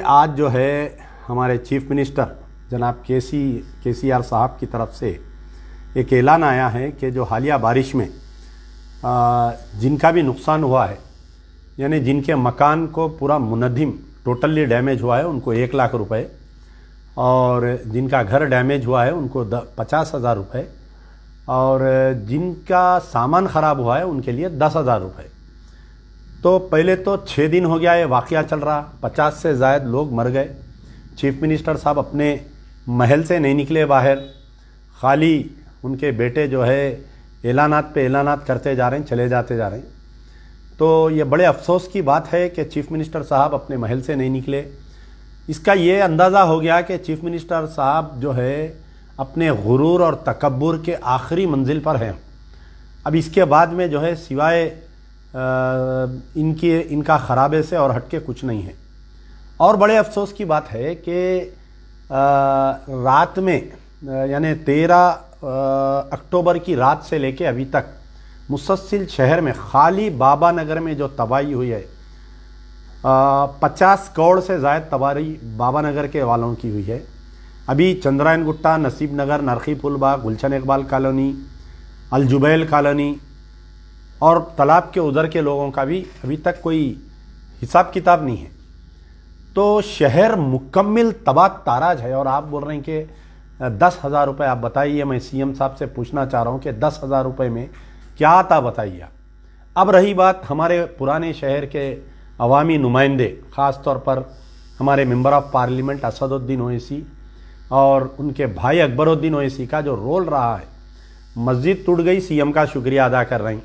आज जो है हमारे चीफ मिनिस्टर जनाब केसीआर साहब की तरफ से एक ऐलान आया है कि जो हालिया बारिश में जिनका भी नुकसान हुआ है, यानी जिनके मकान को पूरा मुनद्दिम टोटली डैमेज हुआ है उनको 1 लाख रुपए, और जिनका घर डैमेज हुआ है उनको 50,000 रुपये, और जिनका सामान ख़राब हुआ है उनके लिए 10,000 रुपये। तो पहले तो 6 दिन हो गया ये वाक़या चल रहा, 50 से ज़ायद लोग मर गए। चीफ मिनिस्टर साहब अपने महल से नहीं निकले बाहर, खाली उनके बेटे जो है ऐलानात पे ऐलानात करते जा रहे हैं, चले जाते जा रहे हैं। तो ये बड़े अफसोस की बात है कि चीफ मिनिस्टर साहब अपने महल से नहीं निकले। इसका ये अंदाज़ा हो गया कि चीफ मिनिस्टर साहब जो है अपने गुरूर और तकब्बुर के आखिरी मंजिल पर हैं। अब इसके बाद में जो है सिवाय इनका खराबे से और हटके कुछ नहीं है। और बड़े अफसोस की बात है कि रात में यानी 13 अक्टूबर की रात से लेके अभी तक मुसलसल शहर में खाली बाबा नगर में जो तबाही हुई है, 50 करोड़ से ज़ायद तबाही बाबा नगर के वालों की हुई है। अभी Chandrayan Gutta, Naseeb Nagar, Narkhi Pulbagh, Gulshan Iqbal colony, Al Jubail colony और तालाब के उधर के लोगों का भी अभी तक कोई हिसाब किताब नहीं है। तो शहर मुकम्मल तबाह ताराज है। और आप बोल रहे हैं कि 10,000 रुपये, आप बताइए। मैं सीएम साहब से पूछना चाह रहा हूँ कि 10,000 रुपये में क्या आता, बताइए आप। अब रही बात हमारे पुराने शहर के अवामी नुमाइंदे, ख़ास तौर पर हमारे member of parliament Asaduddin Owaisi और उनके भाई अकबरुद्दीन ओवैसी का जो रोल रहा है। मस्जिद टूट गई, सीएम का शुक्रिया अदा कर रही,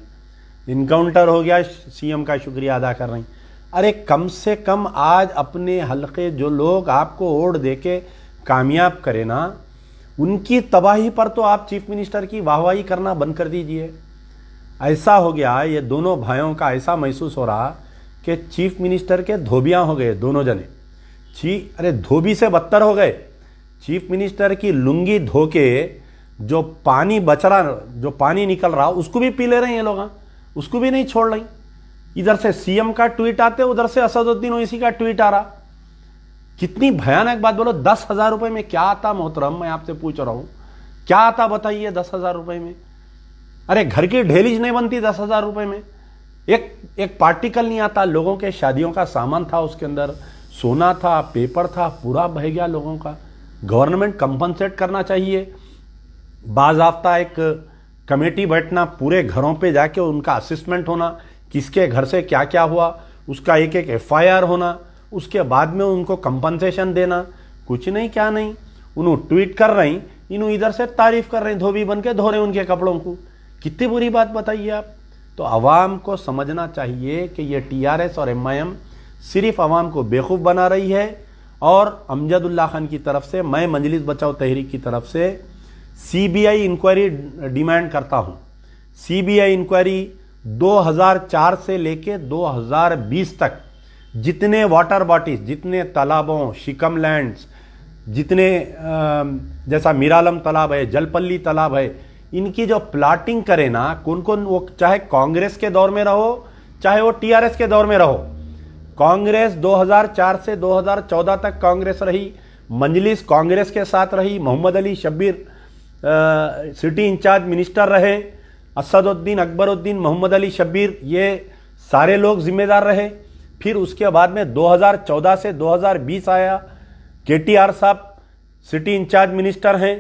इनकाउंटर हो गया, सीएम का शुक्रिया अदा कर रही। अरे कम से कम आज अपने हलके जो लोग आपको वोट देके कामयाब करे ना, उनकी तबाही पर तो आप चीफ मिनिस्टर की वाहवाही करना बंद कर दीजिए। ऐसा हो गया, ये दोनों भाइयों का ऐसा महसूस हो रहा कि चीफ मिनिस्टर के धोबियाँ हो गए दोनों जने। अरे धोबी से बदतर हो गए। चीफ मिनिस्टर की लुंगी धो के जो पानी बच रहा, जो पानी निकल रहा, उसको भी पी ले रहे हैं ये लोग, उसको भी नहीं छोड़ रही। इधर से सीएम का ट्वीट आते, उधर से असदुद्दीन ओवैसी का ट्वीट आ रहा। कितनी भयानक बात। बोलो 10,000 रुपये में क्या आता मोहतरम, मैं आपसे पूछ रहा हूं क्या आता बताइए 10,000 रुपये में। अरे घर की ढेलीज नहीं बनती 10,000 रुपये में। एक पार्टिकल नहीं आता। लोगों के शादियों का सामान था, उसके अंदर सोना था, पेपर था, पूरा बह गया लोगों का। गवर्नमेंट कंपनसेट करना चाहिए। बाज़ाब्ता एक कमेटी बैठना, पूरे घरों पे जाके उनका असेसमेंट होना, किसके घर से क्या क्या हुआ, उसका एक एक FIR होना, उसके बाद में उनको कंपनसेशन देना। कुछ नहीं, क्या नहीं, उन्होंने ट्वीट कर रही, इन्हों इधर से तारीफ कर रहे, धोबी बन के धो रहे उनके कपड़ों को। कितनी बुरी बात बताइए आप। तो आवाम को समझना चाहिए कि ये TRS और MIM सिर्फ आवाम को बेवकूफ़ बना रही है। और अमजदुल्ला खान की तरफ से, मैं मजलिस बचाओ तहरीक की तरफ से CBI इंक्वायरी डिमांड करता हूँ। CBI इंक्वायरी 2004 से लेके 2020 तक जितने वाटर बॉडीज, जितने तालाबों, शिकम लैंड्स, जितने जैसा मीरालम तालाब है, जलपल्ली तालाब है, इनकी जो प्लाटिंग करे ना, कौन कौन, वो चाहे कांग्रेस के दौर में रहो चाहे वो TRS के दौर में रहो। कांग्रेस 2004 से 2014 तक कांग्रेस रही, मजलिस कांग्रेस के साथ रही, Mohammed Ali Shabbir city in-charge minister रहे, असदुद्दीन, अकबरुद्दीन, मोहम्मद अली शब्बीर, ये सारे लोग जिम्मेदार रहे। फिर उसके बाद में 2014 से 2020 आया, KTR साहब सिटी इंचार्ज मिनिस्टर हैं।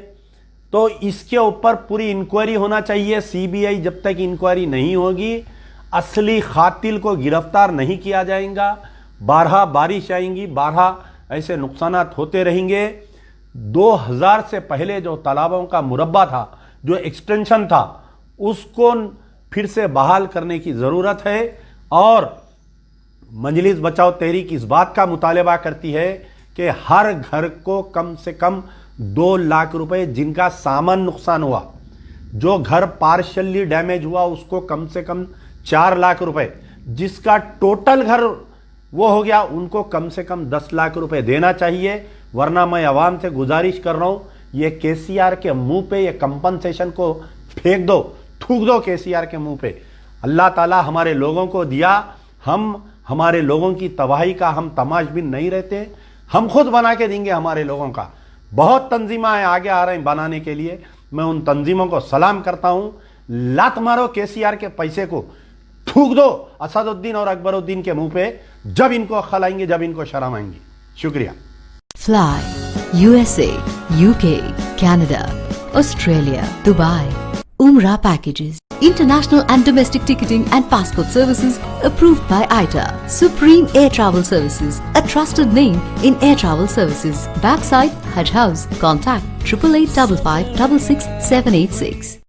तो इसके ऊपर पूरी इंक्वायरी होना चाहिए। CBI जब तक इंक्वायरी नहीं होगी, असली खातिल को गिरफ्तार नहीं किया जाएगा। 12 बारिश आएंगी, 12 ऐसे नुकसानात होते रहेंगे। 2000 से पहले जो तालाबों का मुरब्बा था, जो एक्सटेंशन था, उसको फिर से बहाल करने की ज़रूरत है। और मजलिस बचाओ तहरीक इस बात का मुतालबा करती है कि हर घर को कम से कम 2 लाख रुपए, जिनका सामान नुकसान हुआ, जो घर पार्शली डैमेज हुआ उसको कम से कम 4 लाख रुपए, जिसका टोटल घर वो हो गया उनको कम से कम 10 लाख रुपए देना चाहिए। वरना मैं आवाम से गुजारिश कर रहा हूं, ये KCR के मुंह पे ये कंपनसेशन को फेंक दो, थूक दो KCR के मुंह पे। अल्लाह ताला हमारे लोगों को दिया, हम हमारे लोगों की तबाही का हम तमाशबीन नहीं रहते। हम खुद बना के देंगे हमारे लोगों का। बहुत तंजीमें आगे आ रहे हैं बनाने के लिए, मैं उन तंजीमों को सलाम करता हूं। लात मारो केसीआर के पैसे को, थूक दो असदुद्दीन और अकबरुद्दीन के मुंह पे, जब इनको अक्ल आएंगे, जब इनको शर्म आएंगी। शुक्रिया। Fly USA, UK, Canada, Australia, Dubai. Umrah packages. International and domestic ticketing and passport services approved by ITA. Supreme Air Travel Services, a trusted name in air travel services. Backside Hajj House. Contact 8855 556 786.